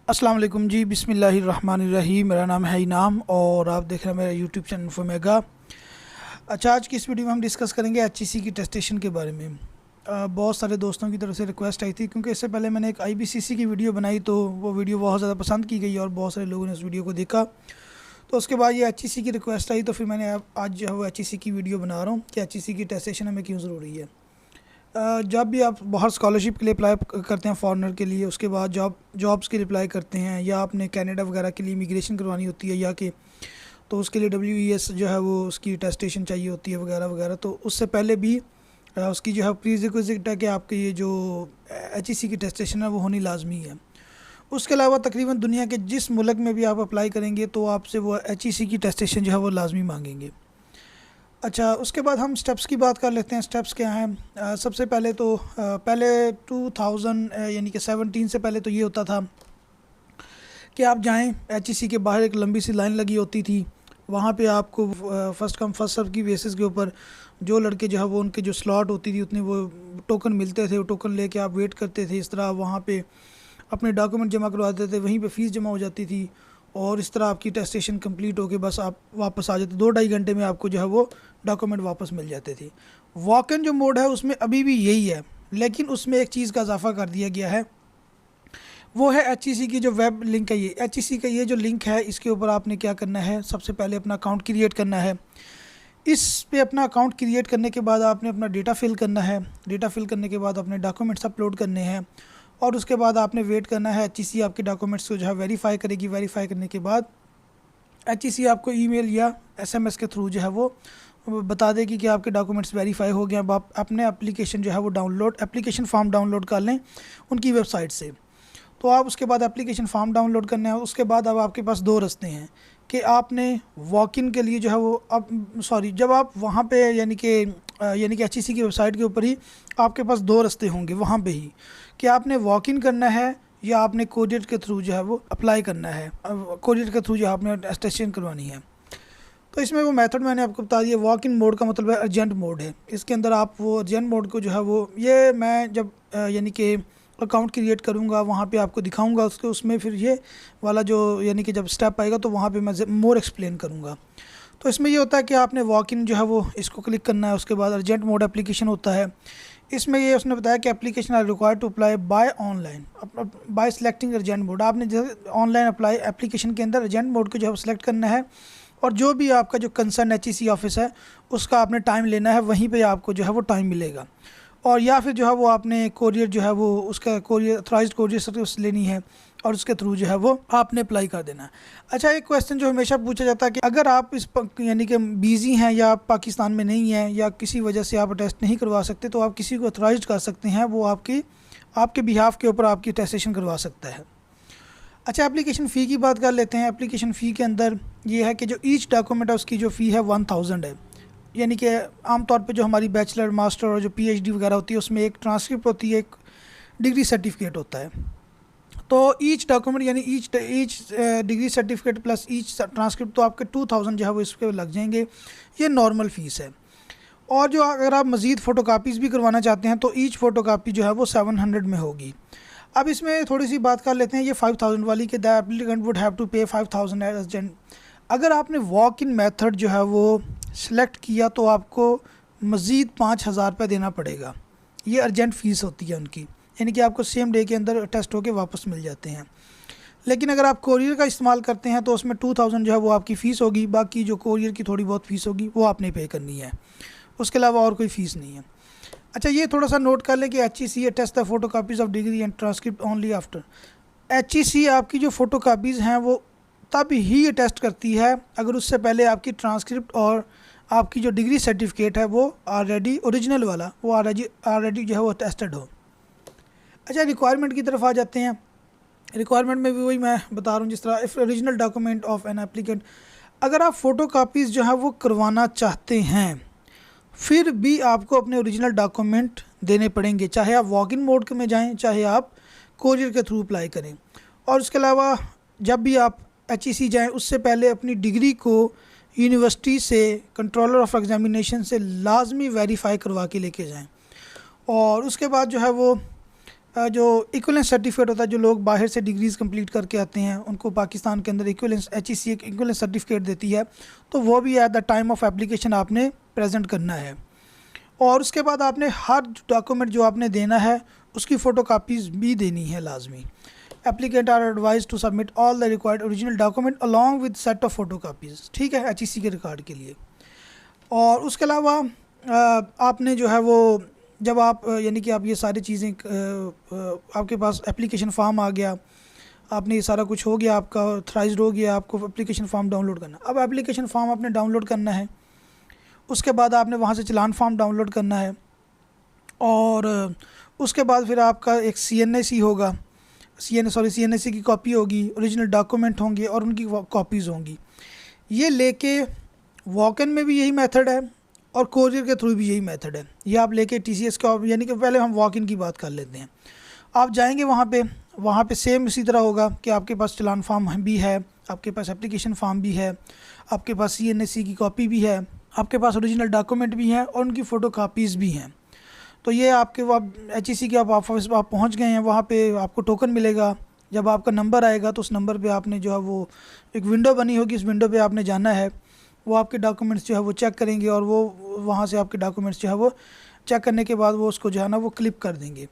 अस्सलाम वालेकुम जी, बिस्मिल्लाहिर्रहमानिर्रहीम। मेरा नाम है इनाम और आप देख रहे हैं मेरा यूट्यूब चैनल इन्फोमेगा। अच्छा, आज की इस वीडियो में हम डिस्कस करेंगे एचईसी की टेस्टेशन के बारे में। बहुत सारे दोस्तों की तरफ से रिक्वेस्ट आई थी, क्योंकि इससे पहले मैंने एक आईबीसीसी की वीडियो बनाई तो वो वीडियो बहुत ज़्यादा पसंद की गई और बहुत सारे लोगों ने उस वीडियो को देखा। तो उसके बाद ये एचईसी की रिक्वेस्ट आई, तो फिर मैंने आज जो है वो एचईसी की वीडियो बना रहा हूँ कि एचईसी की टेस्टेशन हमें क्यों ज़रूरी है। जब भी आप बाहर स्कॉलरशिप के लिए अप्लाई करते हैं फॉरेनर के लिए, उसके बाद जॉब्स के लिए अप्लाई करते हैं, या आपने कनाडा वगैरह के लिए इमिग्रेशन करवानी होती है या कि तो उसके लिए WES जो है वो उसकी टेस्टेशन चाहिए होती है वगैरह वगैरह। तो उससे पहले भी उसकी जो है प्रीरिक्विजिट है कि आपके ये जो एचईसी की टेस्टेशन है वो होनी लाजमी है। उसके अलावा तकरीबन दुनिया के जिस मुल्क में भी आप अप्लाई करेंगे तो आपसे वो एचईसी की टेस्टेशन जो है वो लाजमी मांगेंगे। अच्छा, उसके बाद हम स्टेप्स की बात कर लेते हैं। स्टेप्स क्या हैं? सबसे पहले तो पहले 2000 यानी कि 17 से पहले तो ये होता था कि आप जाएं, एचईसी के बाहर एक लंबी सी लाइन लगी होती थी। वहाँ पे आपको फ़र्स्ट कम फर्स्ट सर्व की बेसिस के ऊपर जो लड़के जो है वो उनके जो स्लॉट होती थी उतने वो टोकन मिलते थे। वो टोकन लेके आप वेट करते थे। इस तरह वहाँ पे अपने डॉक्यूमेंट जमा करवाते थे, वहीं पे फ़ीस जमा हो जाती थी और इस तरह आपकी टेस्टेशन कंप्लीट होके बस आप वापस आ जाते। 2-2.5 घंटे में आपको जो है वो डॉक्यूमेंट वापस मिल जाते थे। वॉक इन जो मोड है उसमें अभी भी यही है, लेकिन उसमें एक चीज़ का इजाफा कर दिया गया है, वो है एचईसी की जो वेब लिंक है। ये एचईसी का ये जो लिंक है, इसके ऊपर आपने क्या करना है, सबसे पहले अपना अकाउंट क्रिएट करना है। इस पे अपना अकाउंट क्रिएट करने के बाद आपने अपना डेटा फिल करना है। डेटा फिल करने के बाद अपने डॉक्यूमेंट्स अपलोड करने हैं और उसके बाद आपने वेट करना है। एचईसी आपके डॉक्यूमेंट्स को जो है वेरीफाई करेगी। वेरीफाई करने के बाद एचईसी आपको ईमेल या एसएमएस के थ्रू जो है वो बता देगी कि आपके डॉक्यूमेंट्स वेरीफाई हो गए। अब आप अपने एप्लीकेशन जो है वो एप्लीकेशन फॉर्म डाउनलोड कर लें उनकी वेबसाइट से। तो आप उसके बाद एप्लीकेशन फॉर्म डाउनलोड करना है। उसके बाद अब आपके पास दो रास्ते हैं कि आपने वॉक इन के लिए जो है वो जब आप वहाँ पे यानी कि एचईसी की वेबसाइट के ऊपर ही आपके पास दो रास्ते होंगे वहाँ पे ही, कि आपने वॉक इन करना है या आपने कोरियर के थ्रू जो है वो अप्लाई करना है। कोरियर के थ्रू जो आपने टेस्टेशन करवानी है। तो इसमें वो मेथड मैंने आपको बता दिया। वॉक इन मोड का मतलब है अर्जेंट मोड है। इसके अंदर आप वो अर्जेंट मोड को जो है वो ये मैं जब यानी कि अकाउंट क्रिएट करूँगा वहाँ पे आपको दिखाऊंगा उसमें फिर ये वाला जो यानी कि जब स्टेप आएगा तो वहाँ पे मैं मोर एक्सप्लेन करूँगा। तो इसमें ये होता है कि आपने वॉक इन जो है वो इसको क्लिक करना है। उसके बाद अर्जेंट मोड एप्लीकेशन होता है। इसमें ये उसने बताया कि application are required to apply by online by selecting urgent mode. आपने जैसे ऑनलाइन अप्लाई एप्लीकेशन के अंदर अर्जेंट मोड को जो है सिलेक्ट करना है और जो भी आपका जो कंसर्न एचईसी ऑफिस है उसका आपने टाइम लेना है, वहीं पे आपको जो है वो टाइम मिलेगा। और या फिर जो है वो आपने कोरियर जो है वो उसका कोरियर अथॉराइज्ड कोरियर सर्विस लेनी है और उसके थ्रू जो है वो आपने अप्लाई कर देना है। अच्छा, एक क्वेश्चन जो हमेशा पूछा जाता है कि अगर आप यानी कि बिज़ी हैं या आप पाकिस्तान में नहीं हैं या किसी वजह से आप टेस्ट नहीं करवा सकते, तो आप किसी को अथॉराइज्ड कर सकते हैं, वो आपके बिहाफ के ऊपर आपकी टेस्टेशन करवा सकता है। अच्छा, एप्लीकेशन फ़ी की बात कर लेते हैं। एप्लीकेशन फ़ी के अंदर ये है कि जो ईच डॉक्यूमेंट है उसकी जो फ़ी है 1000 है। यानी कि आमतौर पे जो हमारी बैचलर मास्टर और जो PhD वगैरह होती है उसमें एक ट्रांसक्रिप्ट होती है, एक डिग्री सर्टिफिकेट होता है। तो ईच डॉक्यूमेंट यानी each degree certificate plus each transcript तो आपके 2000 जो है वो इस पर लग जाएंगे। ये नॉर्मल फ़ीस है। और जो अगर आप मज़ीद फ़ोटोकापीज़ भी करवाना चाहते हैं तो ईच फ़ोटोकापी जो है वो 700 में होगी। अब इसमें थोड़ी सी बात कर लेते हैं ये 5000 वाली कि the applicant would have to pay 5000 as urgent. अगर आपने वॉक इन मेथड जो है वो सिलेक्ट किया तो आपको मज़ीद 5000 रुपये देना पड़ेगा। ये अर्जेंट फ़ीस होती है उनकी, यानी कि आपको सेम डे के अंदर टेस्ट होके वापस मिल जाते हैं। लेकिन अगर आप कोरियर का इस्तेमाल करते हैं तो उसमें 2000 जो है वो आपकी फ़ीस होगी। बाकी जो कोरियर की थोड़ी बहुत फ़ीस होगी वो आपने पे करनी है, उसके अलावा और कोई फ़ीस नहीं है। अच्छा, ये थोड़ा सा नोट कर लें कि HEC test the photo copies of degree and transcript only after. HEC आपकी जो फ़ोटो कापीज़ हैं वो तब ही ये टेस्ट करती है अगर उससे पहले आपकी ट्रांसक्रिप्ट और आपकी जो डिग्री सर्टिफिकेट है वो ऑलरेडी ओरिजिनल वाला वो ऑलरेडी जो है वो टेस्टेड हो। अच्छा, रिक्वायरमेंट की तरफ आ जाते हैं। रिक्वायरमेंट में भी वही मैं बता रहा हूँ, जिस तरह if original document of an applicant, अगर आप फ़ोटो कापीज़ जो है वो करवाना चाहते हैं फिर भी आपको अपने ओरिजिनल डॉक्यूमेंट देने पड़ेंगे, चाहे आप वॉक इन मोड में जाएं, चाहे आप कोरियर के थ्रू अप्लाई करें। और उसके अलावा जब भी आप एचईसी जाएं उससे पहले अपनी डिग्री को यूनिवर्सिटी से कंट्रोलर ऑफ एग्जामिनेशन से लाजमी वेरीफाई करवा के लेके जाएं। और उसके बाद जो है वो जो इक्विवेलेंस सर्टिफिकेट होता है, जो लोग बाहर से डिग्रीज़ कंप्लीट करके आते हैं उनको पाकिस्तान के अंदर इक्विवेलेंस HEC एक इक्विवेलेंस सर्टिफिकेट देती है, तो वो भी at the time of application आपने प्रेजेंट करना है। और उसके बाद आपने हर डॉक्यूमेंट जो आपने देना है उसकी फ़ोटो कापीज़ भी देनी है लाजमी। Applicant are advise to submit all the required original document along with set of photo copies, ठीक है, HEC के रिकॉर्ड के लिए। और उसके अलावा आपने जो है वो जब आप यानी कि आप ये सारी चीज़ें आपके पास एप्लीकेशन फॉर्म आ गया, आपने ये सारा कुछ हो गया, आपका ऑथराइज्ड हो गया, आपको एप्लीकेशन फॉर्म डाउनलोड करना। अब एप्लीकेशन फॉर्म आपने डाउनलोड करना है, उसके बाद आपने वहाँ से चालान फॉर्म डाउनलोड करना है, और उसके बाद फिर आपका एक CNAC होगा, CNAC की कॉपी होगी, ओरिजिनल डॉक्यूमेंट होंगे और उनकी कॉपीज़ होंगी। ये लेके वॉक इन में भी यही मेथड है और कोरियर के थ्रू भी यही मेथड है। ये आप लेके TCS का, यानी कि पहले हम वॉक इन की बात कर लेते हैं। आप जाएंगे वहाँ पे सेम इसी तरह होगा कि आपके पास चालान फॉर्म भी है, आपके पास एप्लीकेशन फॉर्म भी है, आपके पास CNAC की कॉपी भी है, आपके पास ओरिजिनल डॉक्यूमेंट भी हैं और उनकी फ़ोटो कापीज़ भी हैं। तो ये आपके HEC के आप ऑफिस आप पहुँच गए हैं, वहाँ पे आपको टोकन मिलेगा। जब आपका नंबर आएगा तो उस नंबर पे आपने जो है वो एक विंडो बनी होगी, इस विंडो पे आपने जाना है, वो आपके डॉक्यूमेंट्स जो है वो चेक करेंगे और वो वहाँ से आपके डॉक्यूमेंट्स जो है वो चेक करने के बाद वो उसको जो है ना वो क्लिप कर देंगे।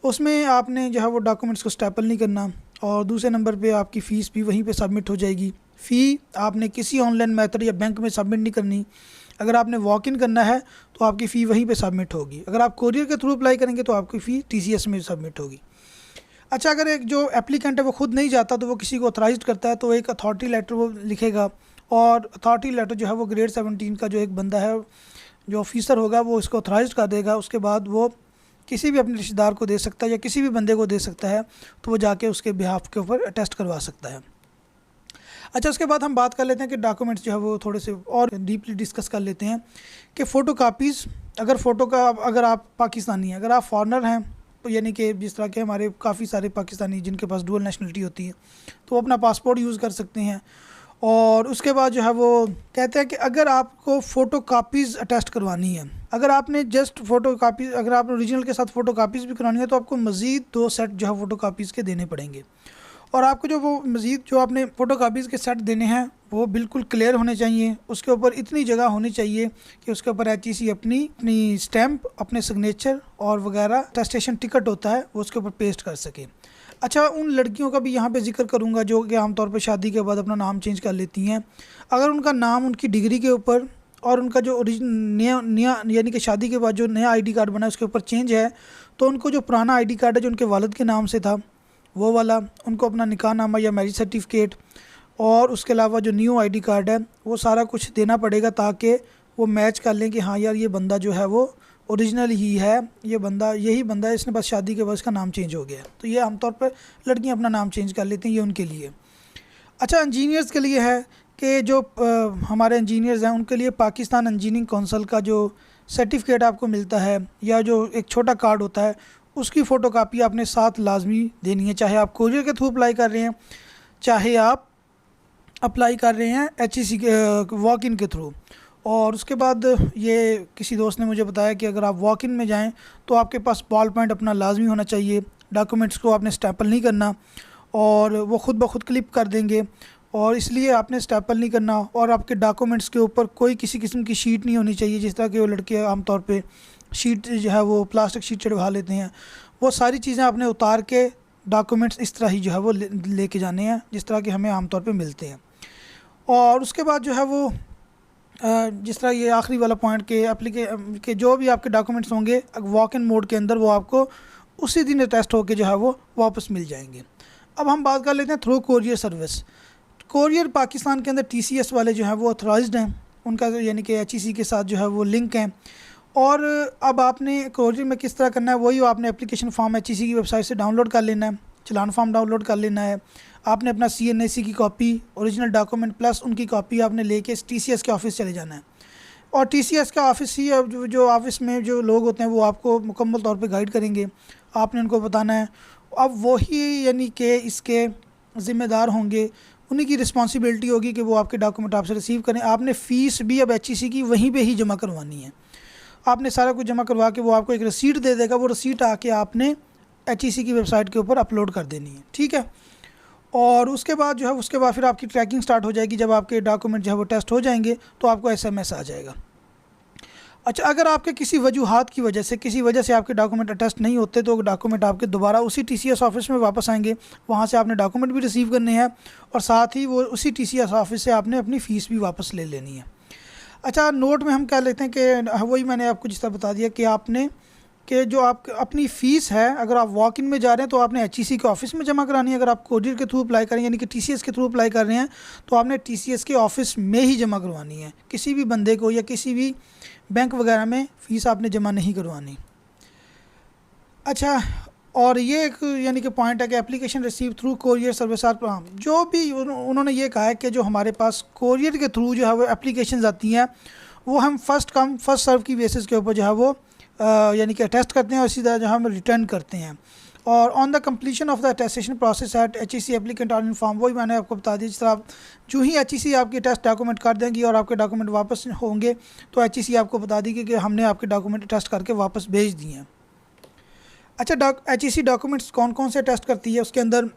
तो उसमें आपने जो है वो डॉक्यूमेंट्स को स्टेपल नहीं करना, और दूसरे नंबर पे आपकी फ़ीस भी वहीं पे सबमिट हो जाएगी। फ़ी आपने किसी ऑनलाइन मेथड या बैंक में सबमिट नहीं करनी। अगर आपने वॉक इन करना है तो आपकी फ़ी वहीं पे सबमिट होगी। अगर आप कोरियर के थ्रू अप्लाई करेंगे तो आपकी फ़ी TCS में सबमिट होगी। अच्छा, अगर एक जो एप्लीकेंट है वो खुद नहीं जाता तो वो किसी को ऑथराइज्ड करता है, तो एक अथॉरिटी लेटर वो लिखेगा, और अथॉरिटी लेटर जो है वो ग्रेड 17 का जो एक बंदा है, जो ऑफिसर होगा, वो इसको ऑथराइज कर देगा। उसके बाद वो किसी भी अपने रिश्तेदार को दे सकता है या किसी भी बंदे को दे सकता है, तो वो जाके उसके बिहाफ के ऊपर टेस्ट करवा सकता है। अच्छा, उसके बाद हम बात कर लेते हैं कि डॉक्यूमेंट्स जो है वो थोड़े से और डीपली डिस्कस कर लेते हैं कि फ़ोटो कापीज़, अगर आप पाकिस्तानी हैं, अगर आप फॉरेनर हैं, तो यानी कि जिस तरह के हमारे काफ़ी सारे पाकिस्तानी जिनके पास डुअल नेशनलिटी होती है, तो वो अपना पासपोर्ट यूज़ कर सकते हैं। और उसके बाद जो है वो कहते हैं कि अगर आपको फ़ोटो कापीज़ अटेस्ट करवानी है, अगर आपने जस्ट फ़ोटो कापीज़, अगर आपने ओरिजिनल के साथ फ़ोटो कापीज़ भी करवानी है, तो आपको मज़ीद 2 सेट जो है फ़ोटो कापीज़ के देने पड़ेंगे। और आपको जो वो मज़ीद जो आपने फ़ोटो कापीज़ के सेट देने हैं वो बिल्कुल क्लियर होने चाहिए। उसके ऊपर इतनी जगह होनी चाहिए कि उसके ऊपर HEC अपनी स्टैम्प, अपने सिग्नेचर और वगैरह अटेस्टेशन टिकट होता है वो उसके ऊपर पेस्ट कर सके। अच्छा, उन लड़कियों का भी यहाँ पे जिक्र करूँगा जो कि आमतौर पे शादी के बाद अपना नाम चेंज कर लेती हैं। अगर उनका नाम उनकी डिग्री के ऊपर और उनका जो नया यानी कि शादी के बाद जो नया ID कार्ड बना है उसके ऊपर चेंज है, तो उनको जो पुराना ID कार्ड है जो उनके वालिद के नाम से था वो वाला, उनको अपना निकाहनामा या मैरिज सर्टिफिकेट, और उसके अलावा जो न्यू ID कार्ड है वो सारा कुछ देना पड़ेगा, ताकि वो मैच कर लें कि हाँ यार ये बंदा जो है वो ओरिजिनल ही है, ये बंदा यही बंदा है, इसने बस शादी के बाद इसका नाम चेंज हो गया। तो ये आमतौर पर लड़कियां अपना नाम चेंज कर लेती हैं, ये उनके लिए। अच्छा, इंजीनियर्स के लिए है कि जो हमारे इंजीनियर्स हैं उनके लिए पाकिस्तान इंजीनियरिंग काउंसिल का जो सर्टिफिकेट आपको मिलता है या जो एक छोटा कार्ड होता है उसकी फ़ोटो कापी आपने साथ लाजमी देनी है, चाहे आप कोरियर के थ्रू अप्लाई कर रहे हैं, चाहे आप अप्लाई कर रहे हैं HEC के वॉक इन के थ्रू। और उसके बाद ये किसी दोस्त ने मुझे बताया कि अगर आप वॉक इन में जाएं तो आपके पास बॉल पॉइंट अपना लाजमी होना चाहिए, डॉक्यूमेंट्स को आपने स्टैपल नहीं करना और वो ख़ुद ब खुद क्लिप कर देंगे, और इसलिए आपने स्टैपल नहीं करना। और आपके डॉक्यूमेंट्स के ऊपर कोई किसी किस्म की शीट नहीं होनी चाहिए, जिस तरह के वो लड़के आमतौर पे शीट जो है वो प्लास्टिक शीट चढ़वा लेते हैं। वो सारी चीज़ें आपने उतार के डॉक्यूमेंट्स इस तरह ही जो है वो लेके जाने हैं जिस तरह के हमें आमतौर पे मिलते हैं। और उसके बाद जो है वो जिस तरह ये आखिरी वाला पॉइंट के जो भी आपके डॉक्यूमेंट्स होंगे वॉक इन मोड के अंदर वो आपको उसी दिन टेस्ट होके जो है वो वापस मिल जाएंगे। अब हम बात कर लेते हैं through courier service. Courier Pakistan के अंदर TCS वाले जो हैं वो ऑथराइज्ड हैं, उनका यानी कि HEC के साथ जो है वो लिंक हैं। और अब आपने कोरियर में किस तरह करना है, वही आपने एप्लीकेशन फॉर्म HEC की वेबसाइट से डाउनलोड कर लेना है, चलान फॉर्म डाउनलोड कर लेना है, आपने अपना CNAC की कॉपी, ओरिजिनल डॉक्यूमेंट प्लस उनकी कॉपी आपने लेके TCS के ऑफिस चले जाना है। और TCS का ऑफिस ही जो ऑफिस में जो लोग होते हैं वो आपको मुकम्मल तौर पे गाइड करेंगे, आपने उनको बताना है। अब वही यानी कि इसके ज़िम्मेदार होंगे, उन्हीं की रिस्पॉन्सिबिलिटी होगी कि वो आपके डॉक्यूमेंट आपसे रिसीव करें। आपने फ़ीस भी अब HEC की वहीं पे ही जमा करवानी है, आपने सारा कुछ जमा करवा के वो आपको एक रसीट दे देगा, वो रसीट आके आपने HEC की वेबसाइट के ऊपर अपलोड कर देनी है, ठीक है। और उसके बाद जो है उसके बाद फिर आपकी ट्रैकिंग स्टार्ट हो जाएगी। जब आपके डॉक्यूमेंट जो है वो टेस्ट हो जाएंगे तो आपको SMS आ जाएगा। अच्छा, अगर आपके किसी वजूहात की वजह से आपके डॉक्यूमेंट अटेस्ट नहीं होते तो डॉक्यूमेंट आपके दोबारा उसी TCS ऑफिस में वापस आएंगे। वहाँ से आपने डॉक्यूमेंट भी रिसीव करने हैं और साथ ही वो उसी TCS ऑफिस से आपने अपनी फ़ीस भी वापस ले लेनी है। अच्छा, नोट में हम क्या लेते हैं कि वही मैंने आपको जिस तरह बता दिया कि आपने कि जो आप अपनी फ़ीस है, अगर आप वॉक इन में जा रहे हैं तो आपने HEC के ऑफ़िस में जमा करानी है। अगर आप कोरियर के थ्रू अप्लाई करें यानी कि TCS के थ्रू अप्लाई कर रहे हैं तो आपने TCS के ऑफ़िस में ही जमा करवानी है। किसी भी बंदे को या किसी भी बैंक वगैरह में फ़ीस आपने जमा नहीं करवानी। अच्छा, और ये एक यानी कि पॉइंट है कि application receive through courier service are जो भी उन्होंने ये कहा है कि जो हमारे पास कोरियर के थ्रू जो है वो एप्लीकेशन आती हैं वो हम फर्स्ट कम फर्स्ट सर्व की बेसिस के ऊपर जो है वो यानी कि टेस्ट करते हैं और इसी तरह जो हम रिटर्न करते हैं। और on the completion of the attestation process at HEC applicant are inform, वही मैंने आपको बता दी। जिस तरह जो ही HEC आपके टेस्ट डॉक्यूमेंट कर देंगी और आपके डॉक्यूमेंट वापस होंगे तो HEC आपको बता देगी कि हमने आपके डॉक्यूमेंट टेस्ट करके वापस भेज दिए हैं। अच्छा, HEC डॉक्यूमेंट्स कौन कौन से टेस्ट करती है? उसके अंदर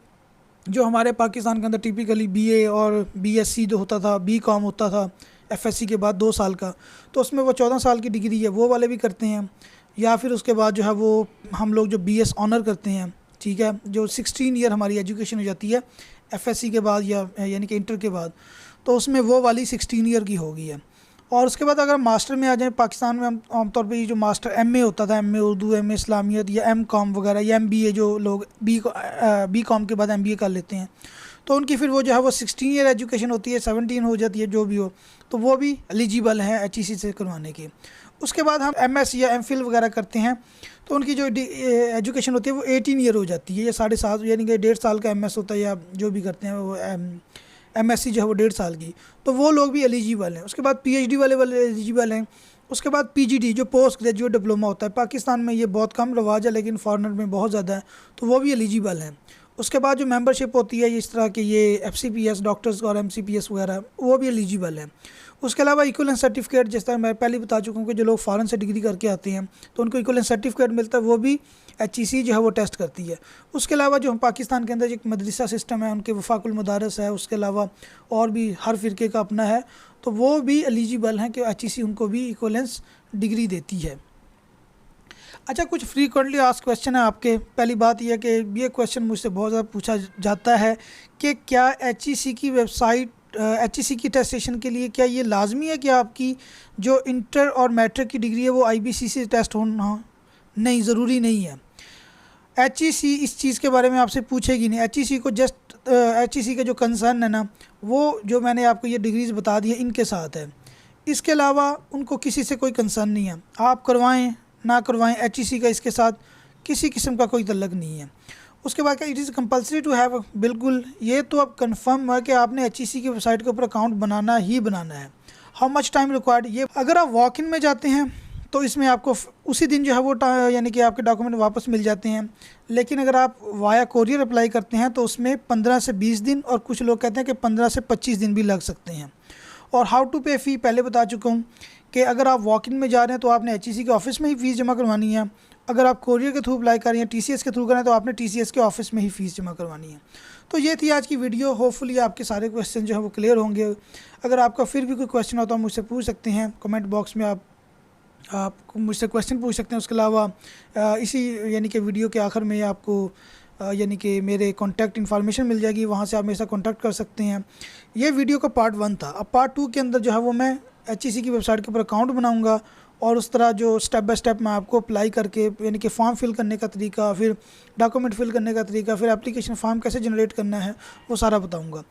जो हमारे पाकिस्तान के अंदर टिपिकली BA और BSc जो होता था, BCom होता था FSc के बाद 2 साल का, तो उसमें वो 14 साल की डिग्री है वो वाले भी करते हैं। या फिर उसके बाद जो है वो हम लोग जो BS ऑनर करते हैं, ठीक है, जो 16 ईयर हमारी एजुकेशन हो जाती है FSc के बाद या यानी कि इंटर के बाद, तो उसमें वो वाली 16 ईयर की हो गई है। और उसके बाद अगर मास्टर में आ जाए, पाकिस्तान में हम आमतौर पर ये जो मास्टर MA होता था, MA उर्दू, MA इस्लामियत या MCom वगैरह या MBA, जो लोग BCom के बाद MBA कर लेते हैं तो उनकी फिर वो जो है वो 16 ईयर एजुकेशन होती है, 17 हो जाती है जो भी हो, तो वो भी एलिजिबल हैं HEC से करवाने के। उसके बाद हम MS या MPhil वगैरह करते हैं तो उनकी जो एजुकेशन होती है वो 18 ईयर हो जाती है, या 7.5 यानी कि 1.5 साल का MS होता है, या जो भी करते हैं वो MSc जो है वो 1.5 साल की, तो वो लोग भी एलिजिबल हैं। उसके बाद PhD वाले एलिजिबल हैं। उसके बाद PGD जो पोस्ट ग्रेजुएट डिप्लोमा होता है, पाकिस्तान में ये बहुत कम रवाज है लेकिन फॉरेनर में बहुत ज़्यादा है, तो वो भी एलिजिबल हैं। उसके बाद जो मेंबरशिप होती है इस तरह के ये FCPS डॉक्टर्स और MCPS वगैरह, वो भी एलिजिबल है। उसके अलावा इक्विवेलेंस सर्टिफिकेट, जिस तरह मैं पहले बता चुका हूँ कि जो लोग फ़ॉरेन से डिग्री करके आते हैं तो उनको इक्विवेलेंस सर्टिफिकेट मिलता है, वो भी HEC जो है वो टेस्ट करती है। उसके अलावा जो हम पाकिस्तान के अंदर एक मदरसा सिस्टम है, उनके वफाकुल मदारस है, उसके अलावा और भी हर फ़िरके का अपना है, तो वो भी एलिजिबल हैं कि HEC उनको भी इक्विवेलेंस डिग्री देती है। अच्छा, कुछ फ्रीक्वेंटली आस्क्ड क्वेश्चन है आपके। पहली बात यह है कि ये क्वेश्चन मुझसे बहुत ज़्यादा पूछा जाता है कि क्या HEC की वेबसाइट HEC की टेस्टेशन के लिए क्या ये लाजमी है कि आपकी जो इंटर और मैट्रिक की डिग्री है वो IBC से टेस्ट होना? नहीं, ज़रूरी नहीं है। HEC इस चीज़ के बारे में आपसे पूछेगी नहीं। HEC को जस्ट HEC का जो कंसर्न है ना, वो जो मैंने आपको ये डिग्रीज़ बता दी है इनके साथ है। इसके अलावा उनको किसी से कोई कंसर्न नहीं है, आप करवाएं ना करवाएं, HEC का इसके साथ किसी किस्म का कोई तल्लक नहीं है। उसके बाद क्या it is compulsory to have? बिल्कुल, ये तो अब कंफर्म है कि आपने HEC की वेबसाइट के ऊपर अकाउंट बनाना ही बनाना है। How much time required? ये अगर आप वॉक इन में जाते हैं तो इसमें आपको उसी दिन जो है वो यानी कि आपके डॉक्यूमेंट वापस मिल जाते हैं। लेकिन अगर आप वाया कोरियर अप्लाई करते हैं तो उसमें 15 से 20 दिन और कुछ लोग कहते हैं कि 15 से 25 दिन भी लग सकते हैं। और हाउ टू पे फ़ी पहले बता चुका हूँ कि अगर आप वॉक इन में जा रहे हैं तो आपने HEC के ऑफिस में ही फ़ीस जमा करवानी है। अगर आप कोरियर के थ्रू अप्लाई कर रहे हैं, TCS के थ्रू करें तो आपने TCS के ऑफिस में ही फ़ीस जमा करवानी है। तो ये थी आज की वीडियो। होपफुली आपके सारे क्वेश्चन जो है वो क्लियर होंगे। अगर आपका फिर भी कोई क्वेश्चन हो तो आप मुझसे पूछ सकते हैं कमेंट बॉक्स में, आप मुझसे क्वेश्चन पूछ सकते हैं। उसके अलावा इसी यानी कि वीडियो के आखिर में आपको यानी कि मेरे कॉन्टैक्ट इन्फॉर्मेशन मिल जाएगी, वहाँ से आप मेरे साथ कॉन्टैक्ट कर सकते हैं। ये वीडियो का पार्ट 1 था। अब पार्ट 2 के अंदर जो है वो मैं HEC की वेबसाइट के ऊपर अकाउंट बनाऊंगा और उस तरह जो स्टेप बाय स्टेप मैं आपको अप्लाई करके यानी कि फॉर्म फिल करने का तरीका, फिर डॉक्यूमेंट फिल करने का तरीका, फिर एप्लीकेशन फॉर्म कैसे जनरेट करना है वो सारा बताऊँगा।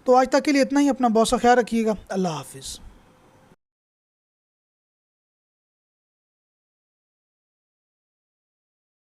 तो आज तक के लिए इतना ही। अपना बहुत सा ख्याल रखिएगा। अल्लाह हाफिज़।